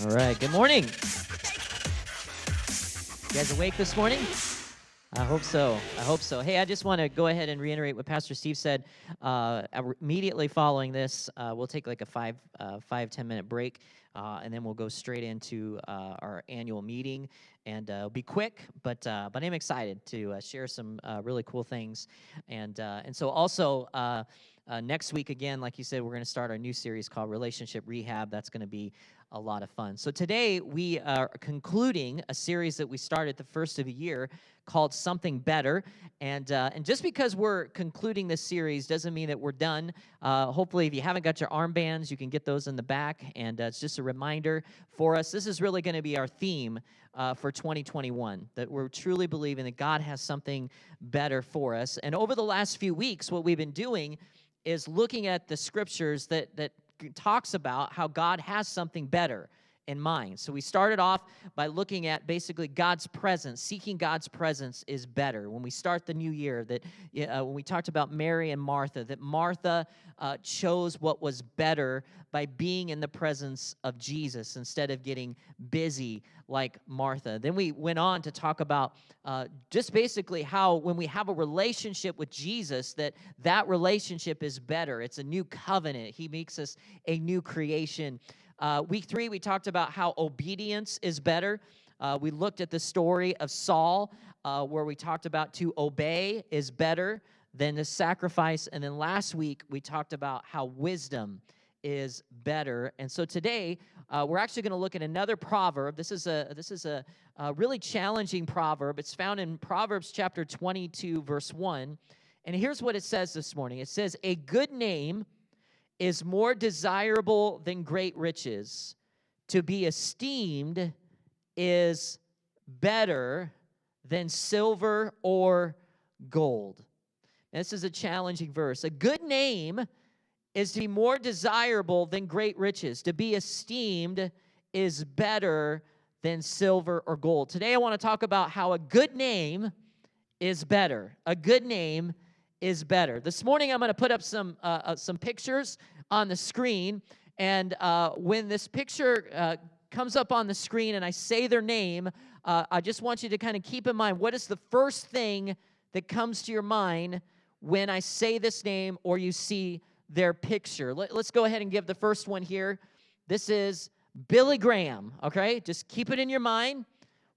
All right, good morning. You guys awake this morning? I hope so. Hey, I just want to go ahead and reiterate what Pastor Steve said. Immediately following this, we'll take like a 5-10 minute break, and then we'll go straight into our annual meeting. And it'll be quick, but I'm excited to share some really cool things. And so also next week, again, like you said, we're going to start our new series called Relationship Rehab. That's going to be a lot of fun. So today we are concluding a series that we started the first of the year called Something Better. And just because we're concluding this series doesn't mean that we're done. Hopefully, if you haven't got your armbands, you can get those in the back. And it's just a reminder for us. This is really going to be our theme for 2021, that we're truly believing that God has something better for us. And over the last few weeks, what we've been doing is looking at the scriptures that talks about how God has something better in mind. So we started off by looking at basically God's presence. Seeking God's presence is better. When we start the new year, that when we talked about Mary and Martha, that Martha chose what was better by being in the presence of Jesus instead of getting busy like Martha. Then we went on to talk about just basically how when we have a relationship with Jesus, that relationship is better. It's a new covenant. He makes us a new creation. Week 3, we talked about how obedience is better. We looked at the story of Saul, where we talked about to obey is better than to sacrifice. And then last week, we talked about how wisdom is better. And so today, we're actually going to look at another proverb. This is a really challenging proverb. It's found in Proverbs chapter 22, verse 1. And here's what it says this morning. It says, "A good name is more desirable than great riches. To be esteemed is better than silver or gold." And this is a challenging verse. A good name is to be more desirable than great riches. To be esteemed is better than silver or gold. Today I want to talk about how a good name is better. A good name is better. This morning I'm going to put up some pictures on the screen, and when this picture comes up on the screen and I say their name, I just want you to kind of keep in mind, what is the first thing that comes to your mind when I say this name or you see their picture? Let's go ahead and give the first one here. This is Billy Graham, okay? Just keep it in your mind.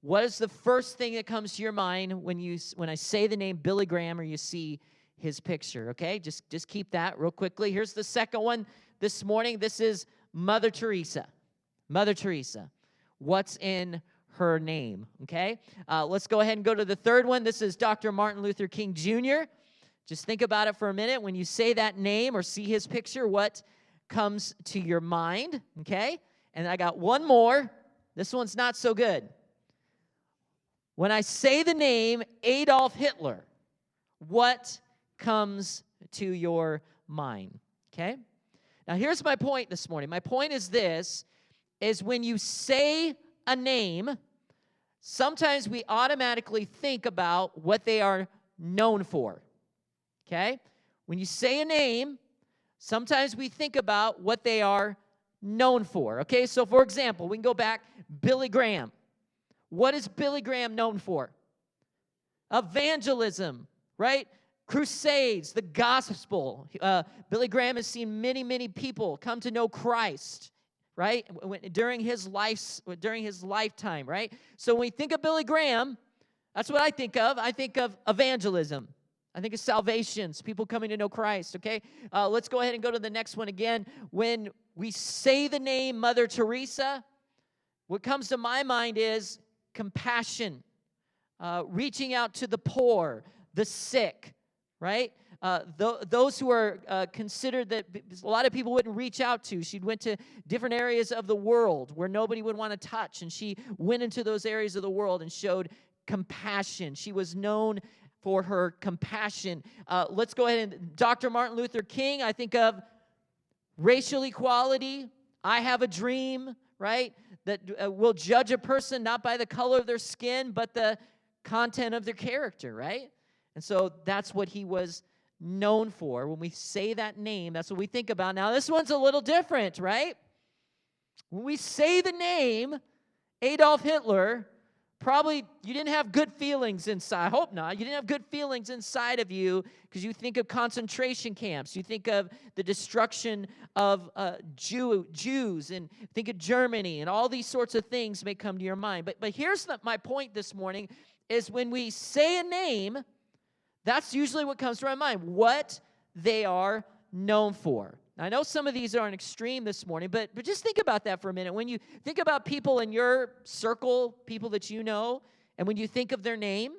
What is the first thing that comes to your mind when I say the name Billy Graham or you see his picture, okay? Just keep that real quickly. Here's the second one this morning. This is Mother Teresa. Mother Teresa. What's in her name, okay? Let's go ahead and go to the third one. This is Dr. Martin Luther King Jr. Just think about it for a minute. When you say that name or see his picture, what comes to your mind, okay? And I got one more. This one's not so good. When I say the name Adolf Hitler, what comes to your mind, okay? Now, here's my point this morning. My point is this, is when you say a name, sometimes we automatically think about what they are known for, okay? When you say a name, sometimes we think about what they are known for, okay? So, for example, we can go back, Billy Graham. What is Billy Graham known for? Evangelism, right? Crusades, the gospel. Billy Graham has seen many, many people come to know Christ, right? During his lifetime, right? So when we think of Billy Graham, that's what I think of. I think of evangelism. I think of salvations, people coming to know Christ, okay? Let's go ahead and go to the next one again. When we say the name Mother Teresa, what comes to my mind is compassion, reaching out to the poor, the sick, right? Those who are considered that a lot of people wouldn't reach out to. She went to different areas of the world where nobody would want to touch, and she went into those areas of the world and showed compassion. She was known for her compassion. Let's go ahead and Dr. Martin Luther King, I think of racial equality. I have a dream, right? That will judge a person not by the color of their skin, but the content of their character, right? And so that's what he was known for. When we say that name, that's what we think about. Now, this one's a little different, right? When we say the name Adolf Hitler, probably you didn't have good feelings inside. I hope not. You didn't have good feelings inside of you because you think of concentration camps. You think of the destruction of Jews, and think of Germany, and all these sorts of things may come to your mind. But here's my point this morning is when we say a name, that's usually what comes to our mind, what they are known for. I know some of these are an extreme this morning, but just think about that for a minute. When you think about people in your circle, people that you know, and when you think of their name,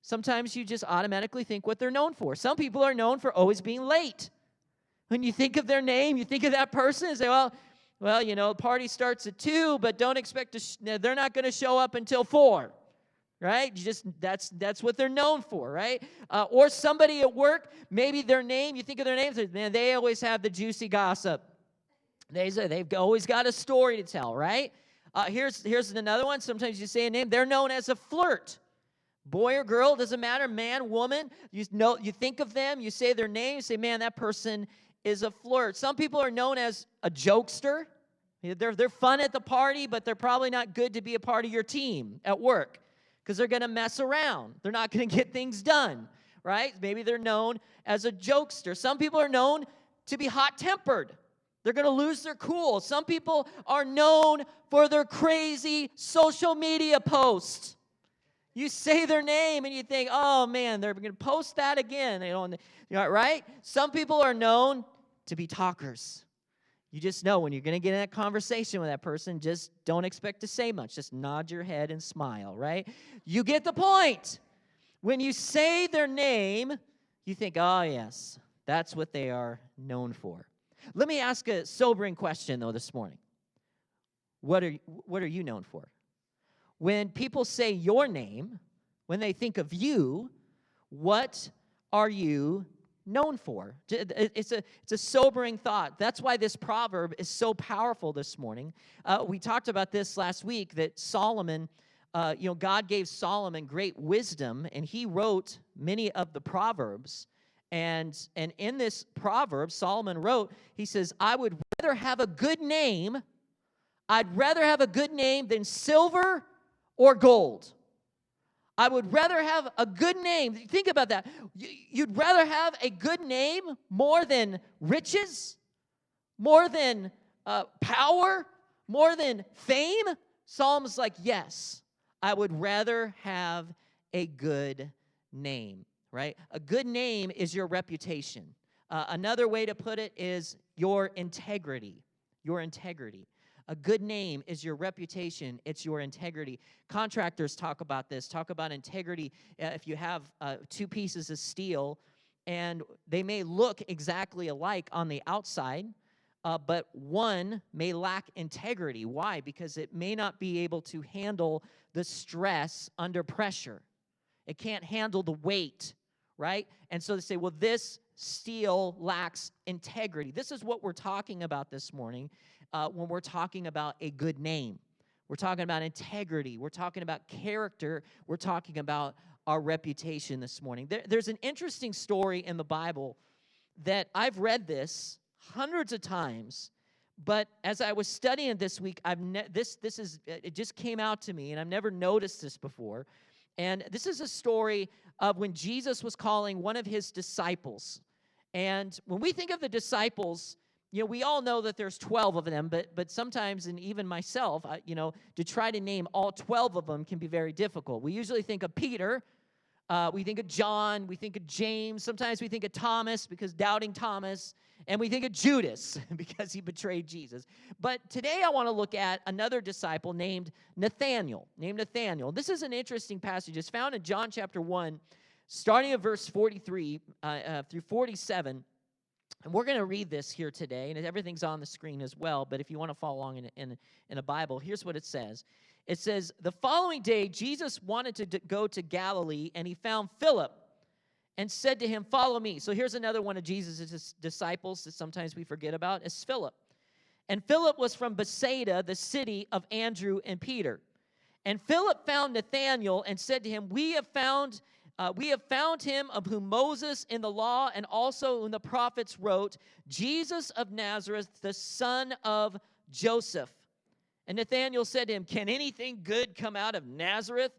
sometimes you just automatically think what they're known for. Some people are known for always being late. When you think of their name, you think of that person and say, well, you know, the party starts at 2, but don't expect they're not going to show up until 4. Right? That's what they're known for, right? Or somebody at work, maybe their name, you think of their names, man, they always have the juicy gossip. They've always got a story to tell, right? Here's another one. Sometimes you say a name, they're known as a flirt. Boy or girl, doesn't matter, man, woman. You think of them, you say their name, you say, man, that person is a flirt. Some people are known as a jokester. They're fun at the party, but they're probably not good to be a part of your team at work, because they're going to mess around. They're not going to get things done, right? Maybe they're known as a jokester. Some people are known to be hot-tempered. They're going to lose their cool. Some people are known for their crazy social media posts. You say their name and you think, oh, man, they're going to post that again. Right? Some people are known to be talkers. You just know when you're going to get in that conversation with that person, just don't expect to say much. Just nod your head and smile, right? You get the point. When you say their name, you think, oh, yes, that's what they are known for. Let me ask a sobering question, though, this morning. What are you known for? When people say your name, when they think of you, what are you known for? It's a sobering thought. That's why this proverb is so powerful this morning. We talked about this last week, that Solomon, God gave Solomon great wisdom, and he wrote many of the proverbs. And in this proverb, Solomon wrote, he says, I would rather have a good name. I'd rather have a good name than silver or gold. I would rather have a good name. Think about that. You'd rather have a good name more than riches, more than power, more than fame? Psalm's like, yes, I would rather have a good name, right? A good name is your reputation. Another way to put it is your integrity. Your integrity. A good name is your reputation. It's your integrity. Contractors talk about this, talk about integrity. If you have 2 pieces of steel, and they may look exactly alike on the outside, but one may lack integrity. Why? Because it may not be able to handle the stress under pressure. It can't handle the weight, right? And so they say, well, this steel lacks integrity. This is what we're talking about this morning. When we're talking about a good name. We're talking about integrity. We're talking about character. We're talking about our reputation this morning. There's an interesting story in the Bible that I've read this hundreds of times, but as I was studying this week, it just came out to me, and I've never noticed this before. And this is a story of when Jesus was calling one of his disciples. And when we think of the disciples, we all know that there's 12 of them, but sometimes, and even myself, to try to name all 12 of them can be very difficult. We usually think of Peter, we think of John, we think of James, sometimes we think of Thomas because doubting Thomas, and we think of Judas because he betrayed Jesus. But today I want to look at another disciple named Nathanael. This is an interesting passage. It's found in John chapter 1, starting at verse 43 through 47. And we're going to read this here today, and everything's on the screen as well, but if you want to follow along in a Bible, here's what it says. It says, the following day, Jesus wanted to go to Galilee, and he found Philip and said to him, follow me. So here's another one of Jesus' disciples that sometimes we forget about, is Philip. And Philip was from Bethsaida, the city of Andrew and Peter. And Philip found Nathanael and said to him, we have found him of whom Moses in the law and also in the prophets wrote, Jesus of Nazareth, the son of Joseph. And Nathanael said to him, "Can anything good come out of Nazareth?"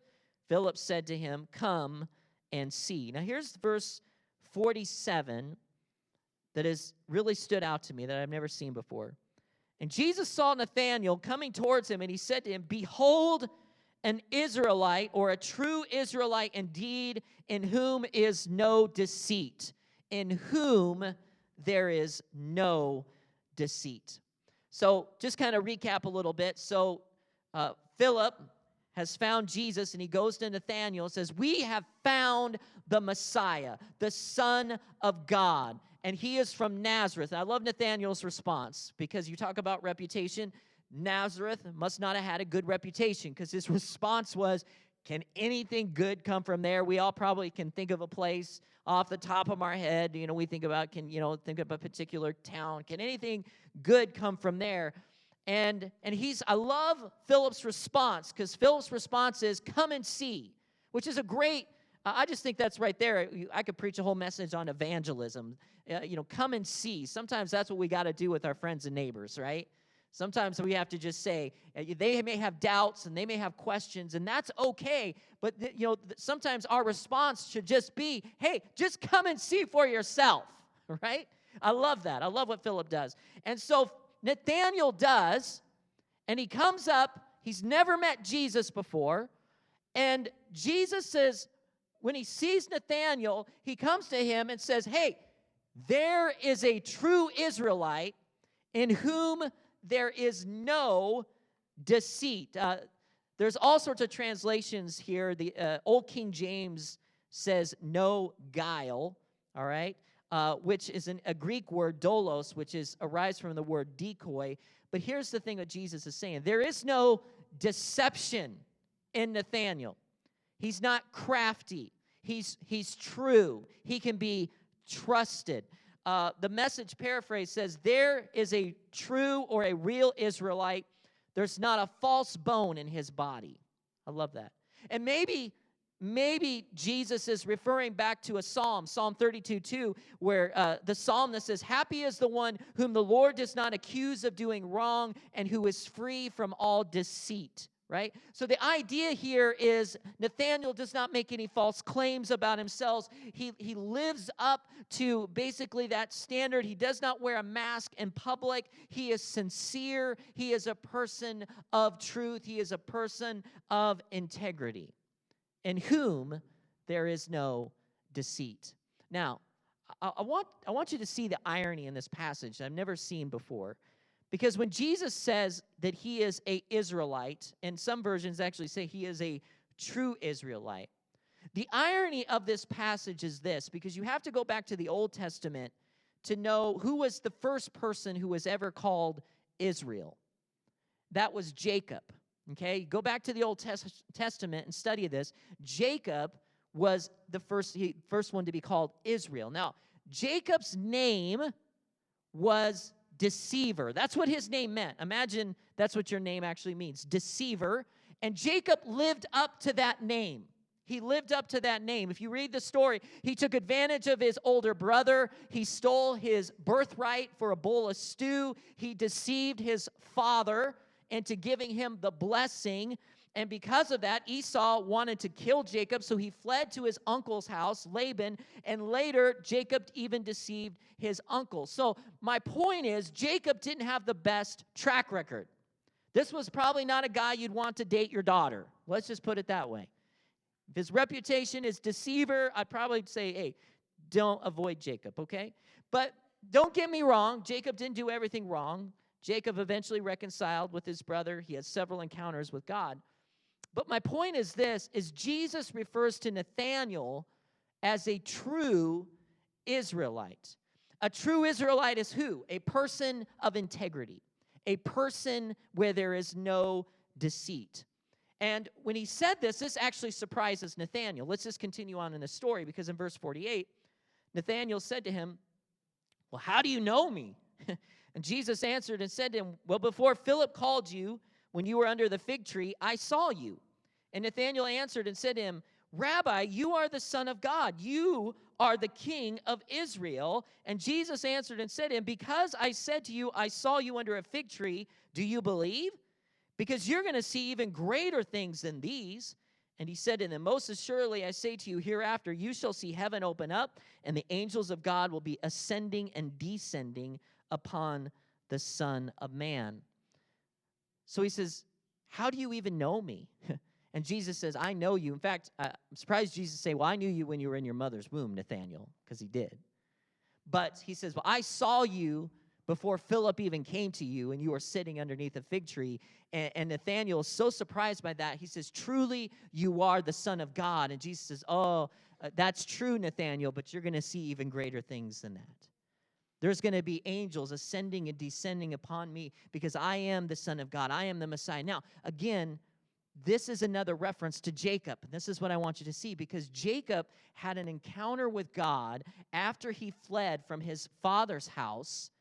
Philip said to him, "Come and see." Now here's verse 47 that has really stood out to me that I've never seen before. And Jesus saw Nathanael coming towards him, and he said to him, "Behold, an Israelite, or a true Israelite indeed, in whom is no deceit." In whom there is no deceit. So just kind of recap a little bit. So Philip has found Jesus, and he goes to Nathanael and says, "We have found the Messiah, the Son of God, and he is from Nazareth." And I love Nathanael's response, because you talk about reputation. Nazareth must not have had a good reputation, because his response was, "Can anything good come from there?" We all probably can think of a place off the top of our head. We think about, think of a particular town. Can anything good come from there? And I love Philip's response, because Philip's response is, "Come and see," which is a great, I just think that's right there. I could preach a whole message on evangelism. Come and see. Sometimes that's what we got to do with our friends and neighbors, right? Sometimes we have to just say, they may have doubts and they may have questions, and that's okay. But, sometimes our response should just be, "Hey, just come and see for yourself," right? I love that. I love what Philip does. And so Nathanael does, and he comes up. He's never met Jesus before. And Jesus says, when he sees Nathanael, he comes to him and says, "Hey, there is a true Israelite in whom there is no deceit." There's all sorts of translations here. The Old King James says "no guile," all right, which is a Greek word, doulos, which arrives from the word decoy. But here's the thing that Jesus is saying. There is no deception in Nathanael. He's not crafty. He's true. He can be trusted. The Message paraphrase says, "There is a true or a real Israelite. There's not a false bone in his body." I love that. And maybe Jesus is referring back to a psalm, Psalm 32:2, where the psalmist says, "Happy is the one whom the Lord does not accuse of doing wrong, and who is free from all deceit." Right? So the idea here is Nathanael does not make any false claims about himself. He lives up to basically that standard. He does not wear a mask in public. He is sincere. He is a person of truth. He is a person of integrity, in whom there is no deceit. Now, I want you to see the irony in this passage that I've never seen before. Because when Jesus says that he is an Israelite, and some versions actually say he is a true Israelite, the irony of this passage is this, because you have to go back to the Old Testament to know who was the first person who was ever called Israel. That was Jacob. Okay, go back to the Old Testament and study this. Jacob was the first one to be called Israel. Now, Jacob's name was deceiver. That's what his name meant. Imagine that's what your name actually means, deceiver. And Jacob lived up to that name. He lived up to that name. If you read the story, he took advantage of his older brother. He stole his birthright for a bowl of stew. He deceived his father into giving him the blessing. And because of that, Esau wanted to kill Jacob, so he fled to his uncle's house, Laban, and later Jacob even deceived his uncle. So my point is, Jacob didn't have the best track record. This was probably not a guy you'd want to date your daughter. Let's just put it that way. If his reputation is deceiver, I'd probably say, hey, don't avoid Jacob, okay? But don't get me wrong, Jacob didn't do everything wrong. Jacob eventually reconciled with his brother. He had several encounters with God. But my point is this, is Jesus refers to Nathanael as a true Israelite. A true Israelite is who? A person of integrity. A person where there is no deceit. And when he said this actually surprises Nathanael. Let's just continue on in the story, because in verse 48, Nathanael said to him, "Well, how do you know me?" And Jesus answered and said to him, "Well, before Philip called you, when you were under the fig tree, I saw you." And Nathanael answered and said to him, "Rabbi, you are the Son of God. You are the King of Israel." And Jesus answered and said to him, "Because I said to you, I saw you under a fig tree, do you believe? because you're going to see even greater things than these. And he said to them, most assuredly I say to you, hereafter you shall see heaven open up, and the angels of God will be ascending and descending upon the Son of Man. So he says, how do you even know me? And Jesus says, I know you. In fact, I'm surprised Jesus say, well, I knew you when you were in your mother's womb, Nathanael, because he did. But he says, well, I saw you before Philip even came to you, and you were sitting underneath a fig tree. And Nathanael is so surprised by that. He says, truly, you are the Son of God. And Jesus says, that's true, Nathanael, but you're going to see even greater things than that. There's going to be angels ascending and descending upon me because I am the Son of God. I am the Messiah. Now, again, this is another reference to Jacob. This is what I want you to see, because Jacob had an encounter with God after he fled from his father's house,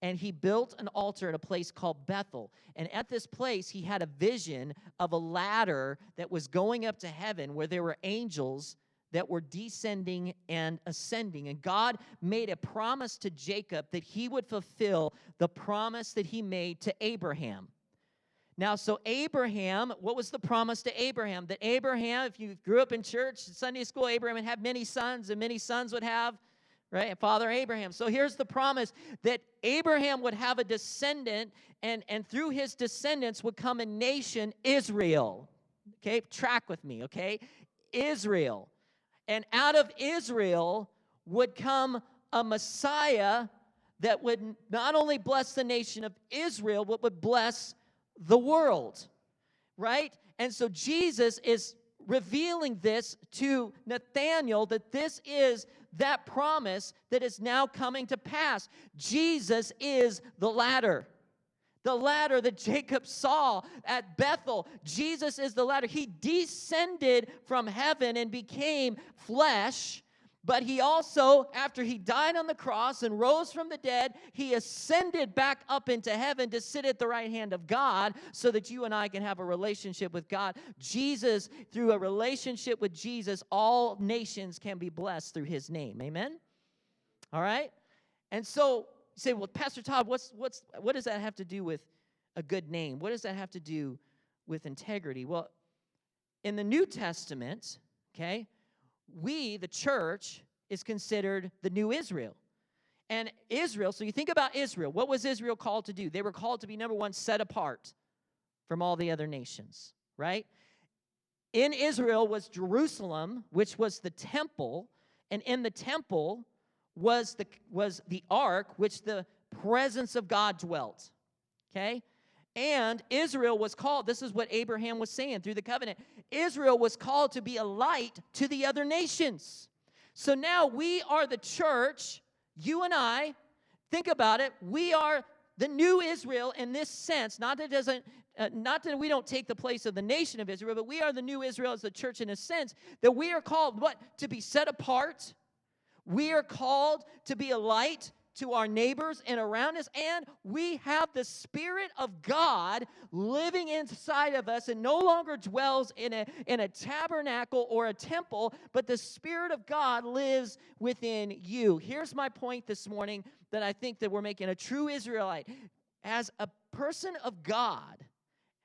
and he built an altar at a place called Bethel. And at this place, he had a vision of a ladder that was going up to heaven where there were angels that were descending and ascending. And God made a promise to Jacob that he would fulfill the promise that he made to Abraham. Now, so Abraham, what was the promise to Abraham? That Abraham, if you grew up in church, Sunday school, Abraham would have many sons, and many sons would have, right, Father Abraham. So here's the promise, that Abraham would have a descendant, and through his descendants would come a nation, Israel. Okay, track with me, okay? Israel. And out of Israel would come a Messiah that would not only bless the nation of Israel, but would bless the world, right? And so Jesus is revealing this to Nathanael, that this is that promise that is now coming to pass. Jesus is the ladder. The ladder that Jacob saw at Bethel. Jesus is the ladder. He descended from heaven and became flesh. But he also, after he died on the cross and rose from the dead, he ascended back up into heaven to sit at the right hand of God so that you and I can have a relationship with God. Jesus, through a relationship with Jesus, all nations can be blessed through his name. Amen? All right? And so you say, well, Pastor Todd, what does that have to do with a good name? What does that have to do with integrity? Well, in the New Testament, okay, we, the church, is considered the new Israel. And Israel, so you think about Israel. What was Israel called to do? They were called to be, number one, set apart from all the other nations, right? In Israel was Jerusalem, which was the temple, and in the temple was the ark, which the presence of God dwelt, okay? And Israel was called, this is what Abraham was saying through the covenant, Israel was called to be a light to the other nations. So now we are the church, you and I, think about it, we are the new Israel in this sense, not that we don't take the place of the nation of Israel, but we are the new Israel as the church in a sense, that we are called, what? To be set apart. We are called to be a light to our neighbors and around us, and we have the Spirit of God living inside of us and no longer dwells in a tabernacle or a temple, but the Spirit of God lives within you. Here's my point this morning, that I think that we're making a true Israelite. As a person of God,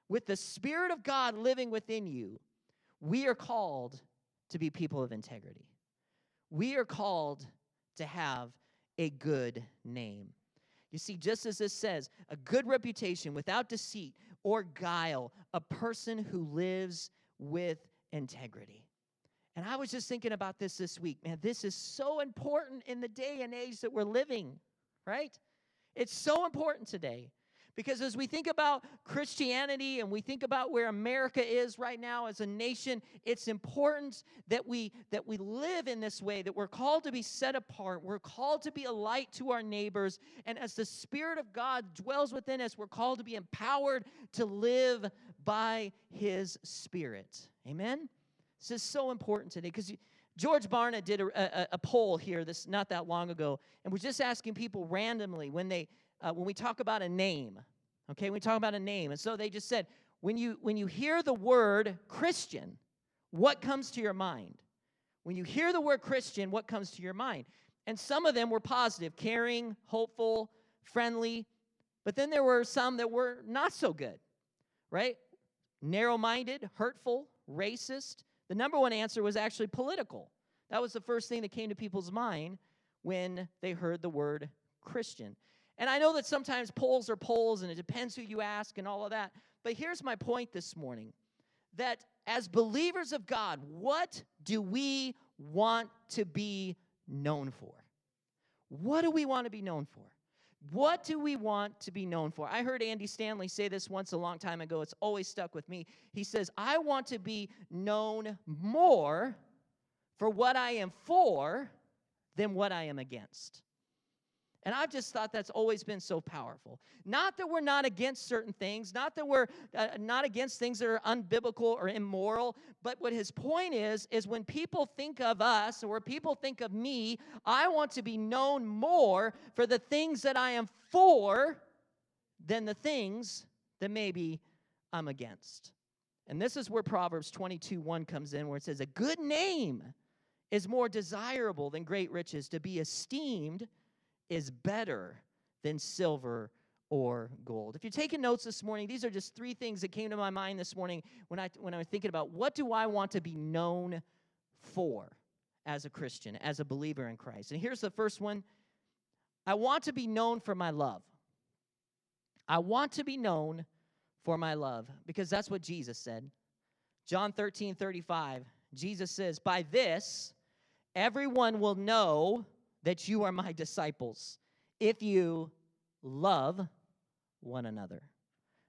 with the Spirit of God living within you, we are called to be people of integrity. We are called to have a good name. You see, just as this says, a good reputation without deceit or guile, a person who lives with integrity. And I was just thinking about this week. Man, this is so important in the day and age that we're living, right? It's so important today. Because as we think about Christianity and we think about where America is right now as a nation, it's important that we live in this way, that we're called to be set apart. We're called to be a light to our neighbors. And as the Spirit of God dwells within us, we're called to be empowered to live by His Spirit. Amen? This is so important today because George Barna did a poll here not that long ago, and we're just asking people randomly when we talk about a name, okay, we talk about a name. And so they just said, when you hear the word Christian, what comes to your mind? When you hear the word Christian, what comes to your mind? And some of them were positive, caring, hopeful, friendly. But then there were some that were not so good. right? Narrow-minded, hurtful, racist. The number one answer was actually political. That was the first thing that came to people's mind when they heard the word Christian. And I know that sometimes polls are polls, and it depends who you ask and all of that. But here's my point this morning, that as believers of God, what do we want to be known for? What do we want to be known for? What do we want to be known for? I heard Andy Stanley say this once a long time ago. It's always stuck with me. He says, I want to be known more for what I am for than what I am against. And I've just thought that's always been so powerful. Not that we're not against certain things, not that we're not against things that are unbiblical or immoral, but what his point is when people think of us or people think of me, I want to be known more for the things that I am for than the things that maybe I'm against. And this is where Proverbs 22:1 comes in, where it says, a good name is more desirable than great riches. To be esteemed is better than silver or gold. If you're taking notes this morning, these are just three things that came to my mind this morning when I was thinking about what do I want to be known for as a Christian, as a believer in Christ. And here's the first one. I want to be known for my love. I want to be known for my love, because that's what Jesus said. John 13:35, Jesus says, by this, everyone will know that you are my disciples, if you love one another.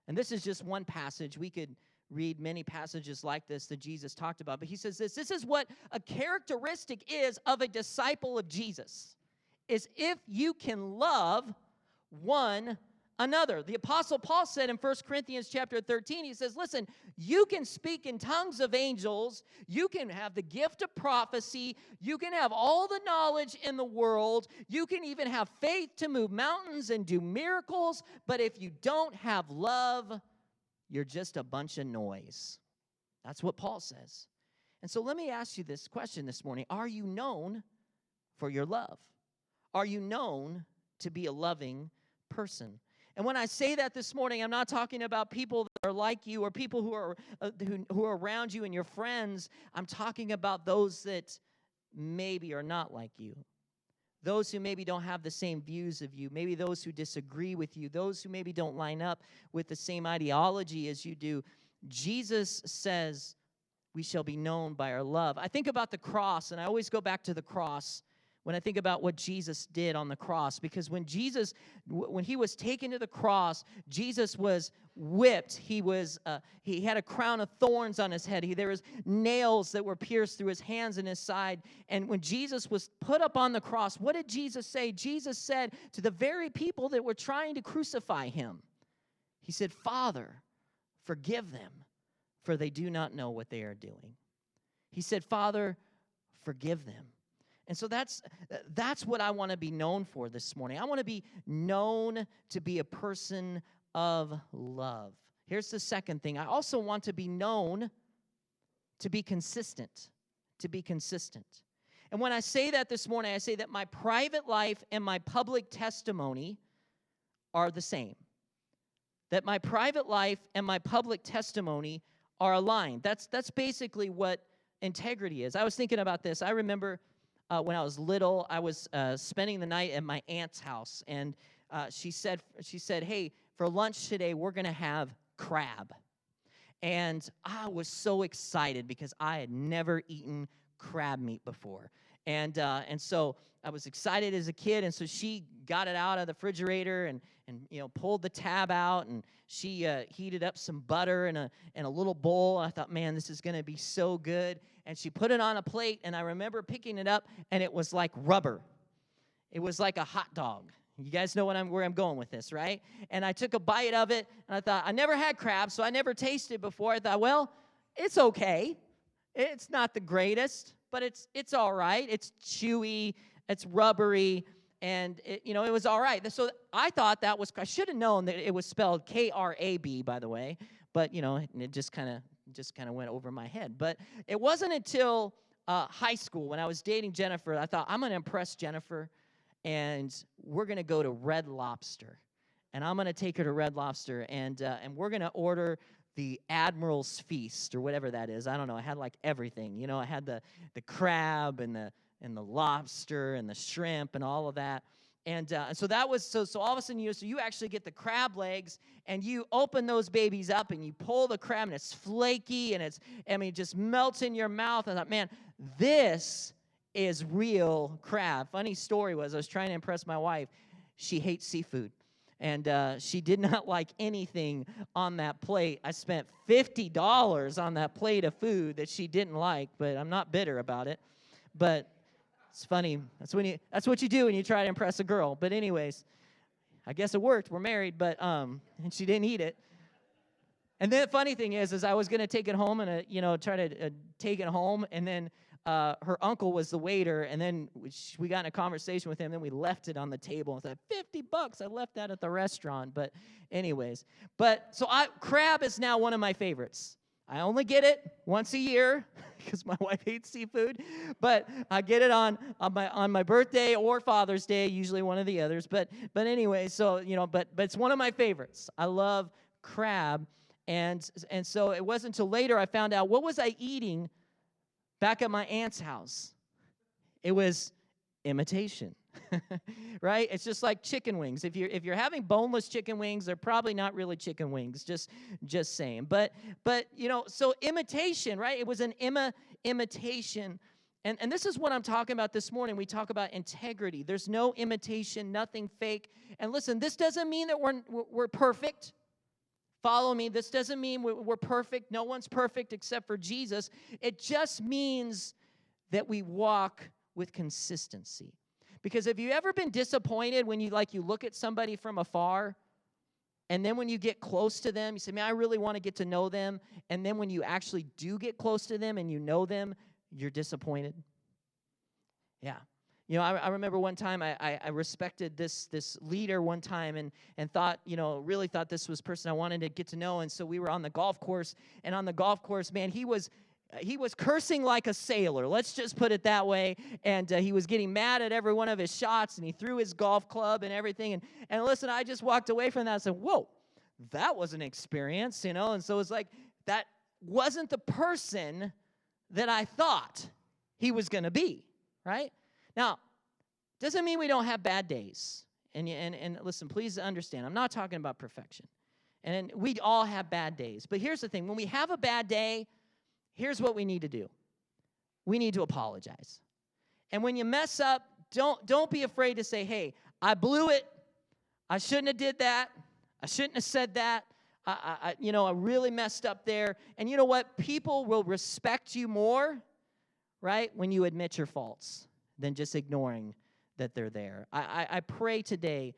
And this is just one passage. We could read many passages like this that Jesus talked about. But he says this is what a characteristic is of a disciple of Jesus, is if you can love one another. The Apostle Paul said in 1 Corinthians chapter 13, he says, listen, you can speak in tongues of angels, you can have the gift of prophecy, you can have all the knowledge in the world, you can even have faith to move mountains and do miracles, but if you don't have love, you're just a bunch of noise. That's what Paul says. And so let me ask you this question this morning. Are you known for your love? Are you known to be a loving person? And when I say that this morning, I'm not talking about people that are like you or people who are around you and your friends. I'm talking about those that maybe are not like you. Those who maybe don't have the same views of you. Maybe those who disagree with you. Those who maybe don't line up with the same ideology as you do. Jesus says we shall be known by our love. I think about the cross, and I always go back to the cross when I think about what Jesus did on the cross, because when he was taken to the cross, Jesus was whipped. He had a crown of thorns on his head. There was nails that were pierced through his hands and his side. And when Jesus was put up on the cross, what did Jesus say? Jesus said to the very people that were trying to crucify him, he said, Father, forgive them, for they do not know what they are doing. He said, Father, forgive them. And so that's what I want to be known for this morning. I want to be known to be a person of love. Here's the second thing. I also want to be known to be consistent, to be consistent. And when I say that this morning, I say that my private life and my public testimony are the same. That my private life and my public testimony are aligned. That's basically what integrity is. I was thinking about this. I remember when I was little, I was spending the night at my aunt's house, and she said, hey, for lunch today, we're going to have crab. And I was so excited because I had never eaten crab meat before. And so I was excited as a kid, and so she got it out of the refrigerator and pulled the tab out, and she heated up some butter in a little bowl. I thought, man, this is going to be so good. And she put it on a plate, and I remember picking it up, and it was like rubber. It was like a hot dog. You guys know where I'm going with this, right? And I took a bite of it, and I thought, I never had crab, so I never tasted it before. I thought, well, it's okay. It's not the greatest, but it's all right. It's chewy, it's rubbery, and it was all right. So I thought I should have known that it was spelled K-R-A-B, by the way, but it just kind of went over my head. But it wasn't until high school when I was dating Jennifer, I thought, I'm going to impress Jennifer, and we're going to go to Red Lobster. And I'm going to take her to Red Lobster, and we're going to order the Admiral's Feast or whatever that is. I don't know. I had like everything. You know, I had the crab and the lobster and the shrimp and all of that. And so that was so all of a sudden you actually get the crab legs and you open those babies up and you pull the crab and it's flaky and it just melts in your mouth. I thought, man, this is real crab. Funny story was I was trying to impress my wife. She hates seafood. And she did not like anything on that plate. I spent $50 on that plate of food that she didn't like, but I'm not bitter about it. But it's funny. That's what you do when you try to impress a girl. But anyways, I guess it worked. We're married, but and she didn't eat it. And then the funny thing is I was gonna take it home and try to take it home, and then her uncle was the waiter, and then we got in a conversation with him. Then we left it on the table and said, $50. I left that at the restaurant. But anyways, crab is now one of my favorites. I only get it once a year because my wife hates seafood, but I get it on my birthday or Father's Day, usually one of the others. But anyway, so but it's one of my favorites. I love crab, and so it wasn't until later I found out what was I eating back at my aunt's house. It was imitation. Right? It's just like chicken wings. If you're having boneless chicken wings, they're probably not really chicken wings. Just saying. But so imitation, right? It was an imitation. And this is what I'm talking about this morning. We talk about integrity. There's no imitation, nothing fake. And listen, this doesn't mean that we're perfect. Follow me. This doesn't mean we're perfect. No one's perfect except for Jesus. It just means that we walk with consistency. Because have you ever been disappointed when you look at somebody from afar, and then when you get close to them, you say, man, I really want to get to know them, and then when you actually do get close to them and you know them, you're disappointed? Yeah. I remember one time I respected this leader one time and thought, really thought this was a person I wanted to get to know, and so we were on the golf course, and on the golf course, man, he was cursing like a sailor. Let's just put it that way. And he was getting mad at every one of his shots, and he threw his golf club and everything. And listen, I just walked away from that and said, whoa, that was an experience, And so it's like, that wasn't the person that I thought he was going to be, right? Now, doesn't mean we don't have bad days. And listen, please understand, I'm not talking about perfection. And we all have bad days. But here's the thing. When we have a bad day, here's what we need to do. We need to apologize. And when you mess up, don't be afraid to say, hey, I blew it. I shouldn't have did that. I shouldn't have said that. I really messed up there. And you know what? People will respect you more, right, when you admit your faults than just ignoring that they're there. I pray today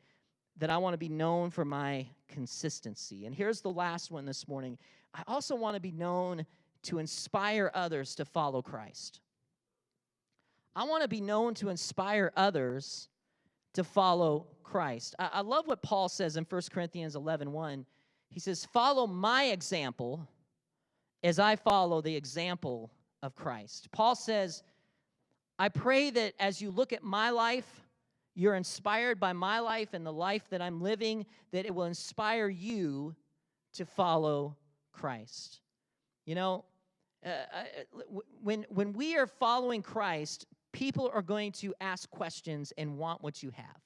that I want to be known for my consistency. And here's the last one this morning. I also want to be known to inspire others to follow Christ. I want to be known to inspire others to follow Christ. I love what Paul says in 1 Corinthians 11:1. He says, follow my example as I follow the example of Christ. Paul says, I pray that as you look at my life, you're inspired by my life and the life that I'm living, that it will inspire you to follow Christ. When we are following Christ, people are going to ask questions and want what you have.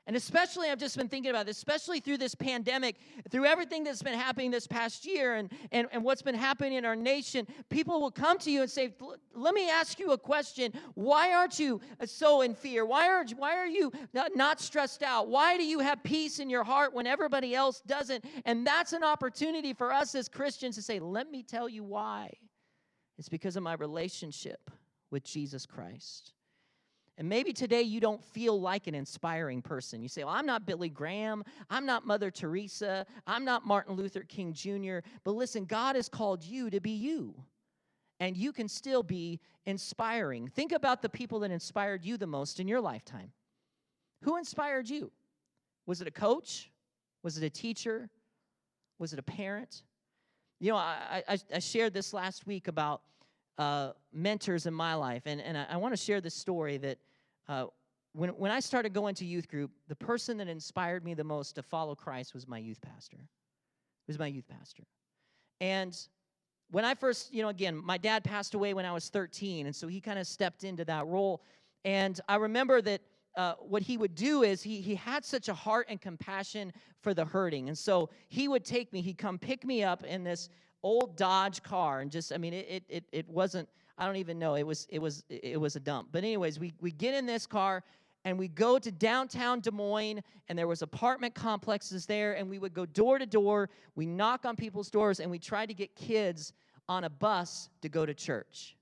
And especially, I've just been thinking about this, especially through this pandemic, through everything that's been happening this past year and what's been happening in our nation, people will come to you and say, let me ask you a question. Why aren't you so in fear? Why are you not stressed out? Why do you have peace in your heart when everybody else doesn't? And that's an opportunity for us as Christians to say, let me tell you why. It's because of my relationship with Jesus Christ. And maybe today you don't feel like an inspiring person. You say, well, I'm not Billy Graham. I'm not Mother Teresa. I'm not Martin Luther King Jr. But listen, God has called you to be you. And you can still be inspiring. Think about the people that inspired you the most in your lifetime. Who inspired you? Was it a coach? Was it a teacher? Was it a parent? I shared this last week about mentors in my life, and I want to share this story that when I started going to youth group, the person that inspired me the most to follow Christ was my youth pastor. It was my youth pastor. And when I first, again, my dad passed away when I was 13, and so he kind of stepped into that role. And I remember that what he would do is he had such a heart and compassion for the hurting. And so he would take me, he'd come pick me up in this old Dodge car, and just, I mean, it wasn't, I don't even know, it was a dump. But anyways, we get in this car, and we go to downtown Des Moines, and there was apartment complexes there, and we would go door to door, we knock on people's doors, and we tried to get kids on a bus to go to church.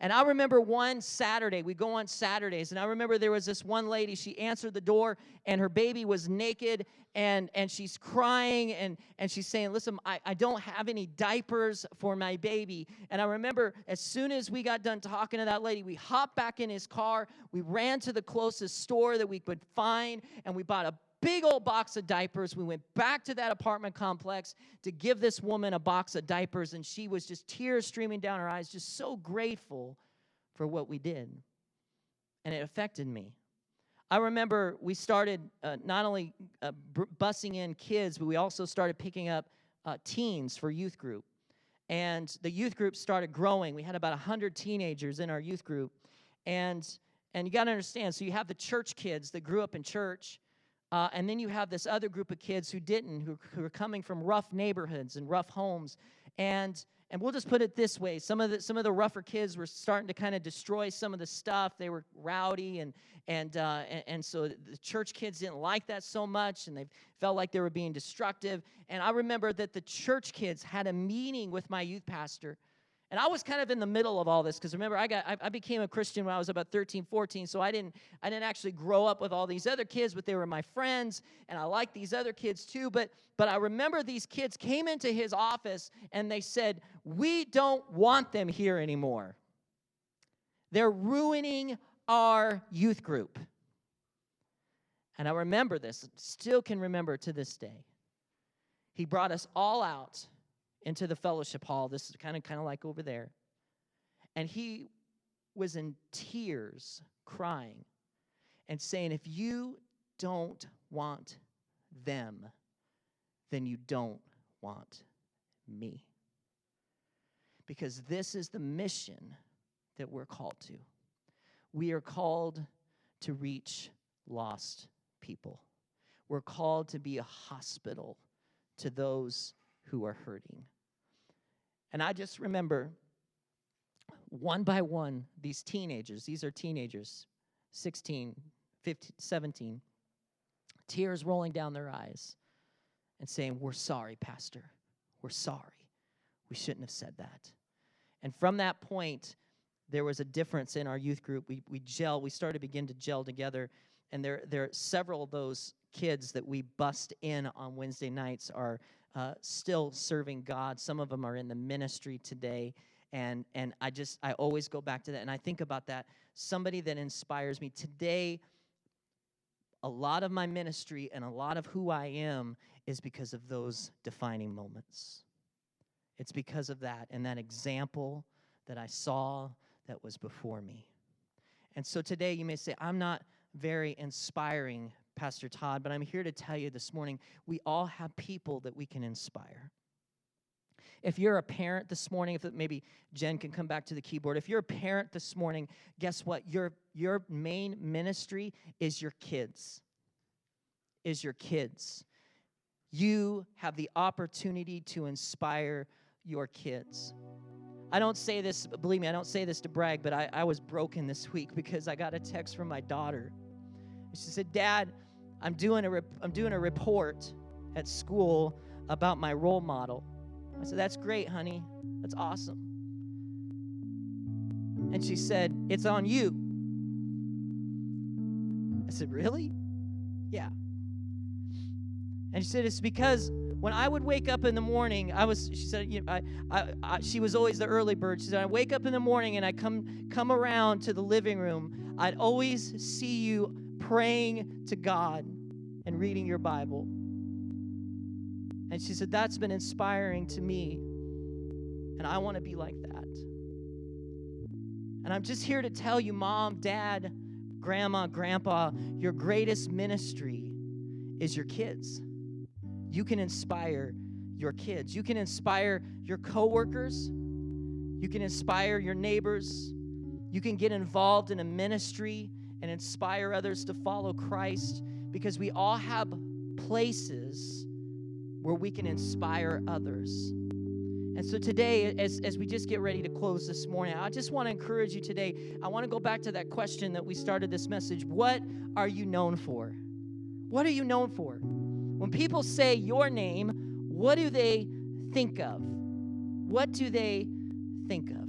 And I remember one Saturday, we go on Saturdays, and I remember there was this one lady, she answered the door, and her baby was naked, and she's crying, and she's saying, listen, I don't have any diapers for my baby. And I remember as soon as we got done talking to that lady, we hopped back in his car, we ran to the closest store that we could find, and we bought a big old box of diapers. We went back to that apartment complex to give this woman a box of diapers, and she was just tears streaming down her eyes, just so grateful for what we did. And it affected me. I remember we started not only bussing in kids, but we also started picking up teens for youth group. And the youth group started growing. We had about 100 teenagers in our youth group. And you got to understand, so you have the church kids that grew up in church, and then you have this other group of kids who didn't, who are coming from rough neighborhoods and rough homes. And we'll just put it this way: some of the rougher kids were starting to kind of destroy some of the stuff. They were rowdy, and so the church kids didn't like that so much, and they felt like they were being destructive. And I remember that the church kids had a meeting with my youth pastor. And I was kind of in the middle of all this, because remember, I became a Christian when I was about 13, 14, so I didn't actually grow up with all these other kids, but they were my friends, and I liked these other kids too. But I remember these kids came into his office, and they said, we don't want them here anymore. They're ruining our youth group. And I remember this, still can remember to this day. He brought us all out into the fellowship hall. This is kind of like over there. And he was in tears, crying, and saying, if you don't want them, then you don't want me. Because this is the mission that we're called to. We are called to reach lost people. We're called to be a hospital to those who are hurting. And I just remember, one by one, these teenagers, these are teenagers, 16, 15, 17, tears rolling down their eyes and saying, we're sorry, Pastor. We're sorry. We shouldn't have said that. And from that point, there was a difference in our youth group. We started to begin to gel together. And there are several of those kids that we bust in on Wednesday nights are still serving God. Some of them are in the ministry today, and I always go back to that, and I think about that. Somebody that inspires me today. A lot of my ministry and a lot of who I am is because of those defining moments. It's because of that and that example that I saw that was before me. And so today you may say, I'm not very inspiring, Pastor Todd, but I'm here to tell you this morning, we all have people that we can inspire. If you're a parent this morning, if maybe Jen can come back to the keyboard. If you're a parent this morning, guess what? Your main ministry is your kids. You have the opportunity to inspire your kids. I don't say this, believe me, I don't say this to brag, but I was broken this week because I got a text from my daughter. She said, Dad, I'm doing a report at school about my role model. I said, that's great, honey. That's awesome. And she said, it's on you. I said, really? Yeah. And she said, it's because when I would wake up in the morning, she said, she was always the early bird. She said, I wake up in the morning and I come around to the living room, I'd always see you praying to God and reading your Bible. And she said, that's been inspiring to me, and I want to be like that. And I'm just here to tell you, Mom, Dad, Grandma, Grandpa, your greatest ministry is your kids. You can inspire your kids. You can inspire your coworkers. You can inspire your neighbors. You can get involved in a ministry and inspire others to follow Christ, because we all have places where we can inspire others. And so today, as we just get ready to close this morning, I just want to encourage you today. I want to go back to that question that we started this message. What are you known for? What are you known for? When people say your name, what do they think of? What do they think of?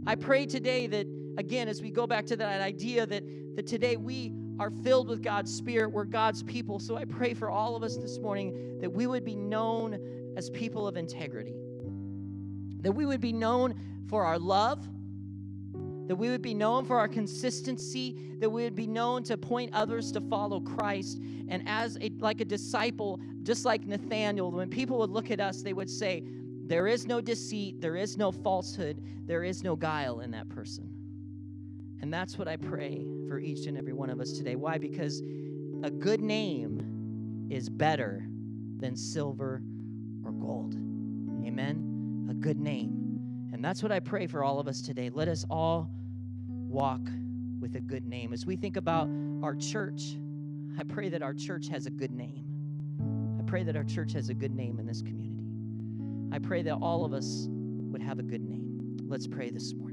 I pray today that, again, as we go back to that idea that today we are filled with God's Spirit, we're God's people. So I pray for all of us this morning that we would be known as people of integrity, that we would be known for our love, that we would be known for our consistency, that we would be known to point others to follow Christ. And like a disciple, just like Nathanael, when people would look at us, they would say, there is no deceit, there is no falsehood, there is no guile in that person. And that's what I pray for each and every one of us today. Why? Because a good name is better than silver or gold. Amen? A good name. And that's what I pray for all of us today. Let us all walk with a good name. As we think about our church, I pray that our church has a good name. I pray that our church has a good name in this community. I pray that all of us would have a good name. Let's pray this morning.